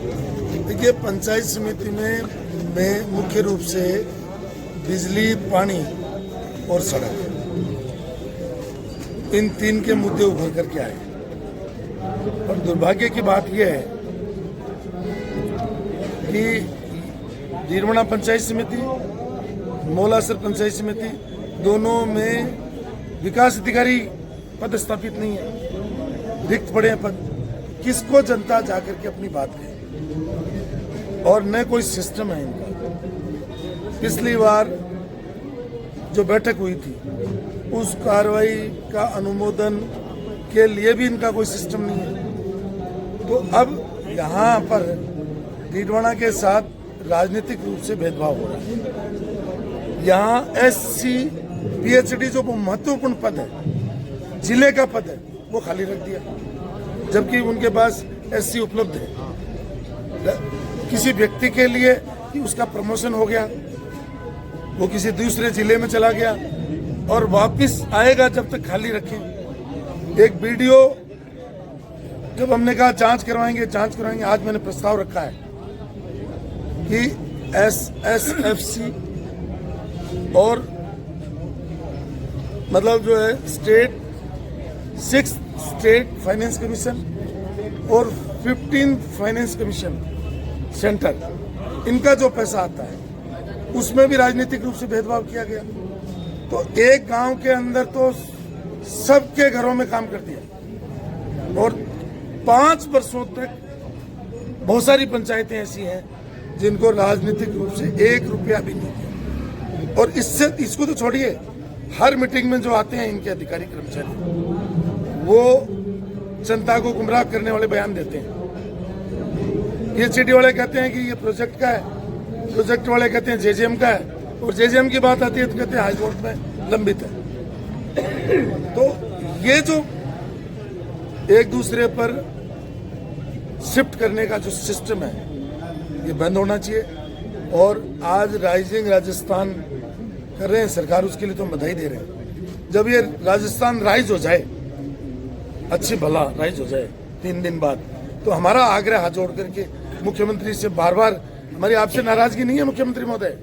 देखिए, पंचायत समिति में मुख्य रूप से बिजली, पानी और सड़क, इन तीन के मुद्दे उभर करके आए। और दुर्भाग्य की बात यह है कि डीरवना पंचायत समिति, मौलासर पंचायत समिति, दोनों में विकास अधिकारी पद स्थापित नहीं है, रिक्त पड़े हैं पद। किसको जनता जाकर के अपनी बात कहे? और न कोई सिस्टम है इनका। पिछली बार जो बैठक हुई थी, उस कार्रवाई का अनुमोदन के लिए भी इनका कोई सिस्टम नहीं है। तो अब यहाँ पर डीडवाना के साथ राजनीतिक रूप से भेदभाव हो रहा है। यहाँ SC PhD जो महत्वपूर्ण पद है, जिले का पद है, वो खाली रख दिया, जबकि उनके पास SC उपलब्ध है। किसी व्यक्ति के लिए कि उसका प्रमोशन हो गया, वो किसी दूसरे जिले में चला गया और वापस आएगा जब तक खाली रखें। एक BDO, जब हमने कहा जांच करवाएंगे, आज मैंने प्रस्ताव रखा है कि SSFC और मतलब जो है सिक्स स्टेट फाइनेंस कमीशन और 15 फाइनेंस कमीशन सेंटर, इनका जो पैसा आता है उसमें भी राजनीतिक रूप से भेदभाव किया गया। तो एक गांव के अंदर तो सबके घरों में काम कर दिया और 5 वर्षों तक बहुत सारी पंचायतें ऐसी हैं जिनको राजनीतिक रूप से 1 रुपया भी नहीं दिया। और इसको तो छोड़िए, हर मीटिंग में जो आते हैं इनके अधिकारी कर्मचारी, वो जनता को गुमराह करने वाले बयान देते हैं। PhD वाले कहते हैं कि ये प्रोजेक्ट का है, प्रोजेक्ट वाले कहते हैं JJM का है, और JJM की बात आती है तो कहते हैं हाईकोर्ट में लंबित है। तो ये जो एक दूसरे पर शिफ्ट करने का जो सिस्टम है, ये बंद होना चाहिए। और आज राइजिंग राजस्थान कर रहे हैं सरकार, उसके लिए तो बधाई दे रहे हैं। जब ये राजस्थान राइज हो जाए, अच्छी भला राइज हो जाए 3 दिन बाद, तो हमारा आग्रह हाथ जोड़ करके मुख्यमंत्री से बार, हमारी आपसे नाराजगी नहीं है मुख्यमंत्री महोदय,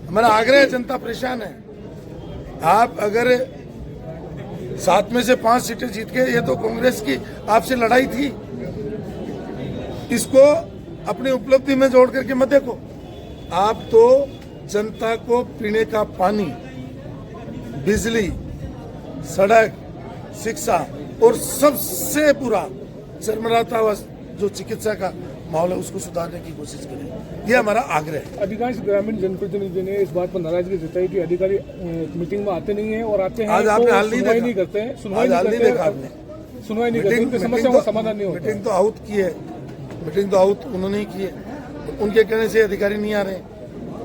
हमारा आग्रह है, जनता परेशान है। आप अगर 7 में से 5 सीटें जीत गए, ये तो कांग्रेस की आपसे लड़ाई थी, इसको अपनी उपलब्धि में जोड़ करके मत देखो। आप तो जनता को पीने का पानी, बिजली, सड़क, शिक्षा और सबसे बुरा चरमराता हुआ जो चिकित्सा का माहौल है, उसको सुधारने की कोशिश करें। ये हमारा आग्रह है। अधिकांश ग्रामीण जनप्रतिनिधियों ने इस बात पर नाराजगी जताई कि अधिकारी मीटिंग में आते नहीं है, और आते हैं आज आपने हाल नहीं करते हैं, सुनवाई नहीं करते, समस्या का समाधान नहीं होता। मीटिंग तो आउट की है, मीटिंग तो आउट उन्होंने ही की है, उनके कहने से अधिकारी नहीं आ रहे,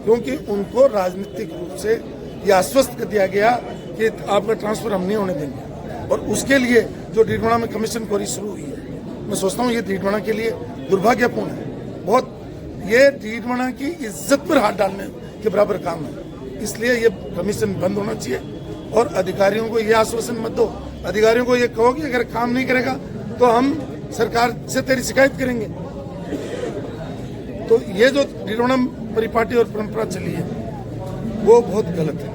क्योंकि उनको राजनीतिक रूप से यह आश्वस्त कर दिया गया कि आपका ट्रांसफर हम नहीं होने देंगे। और उसके लिए जो डीडवाना में कमीशन क्वेरी शुरू हुई है, मैं सोचता हूँ ये डीडवाना के लिए दुर्भाग्यपूर्ण है बहुत। ये डीडवाना की इज्जत पर हाथ डालने के बराबर काम है। इसलिए ये कमीशन बंद होना चाहिए। और अधिकारियों को ये आश्वासन मत दो, अधिकारियों को ये कहो कि अगर काम नहीं करेगा तो हम सरकार से तेरी शिकायत करेंगे। तो ये जो डीडवाना परिपाटी और परंपरा चली है, वो बहुत गलत है।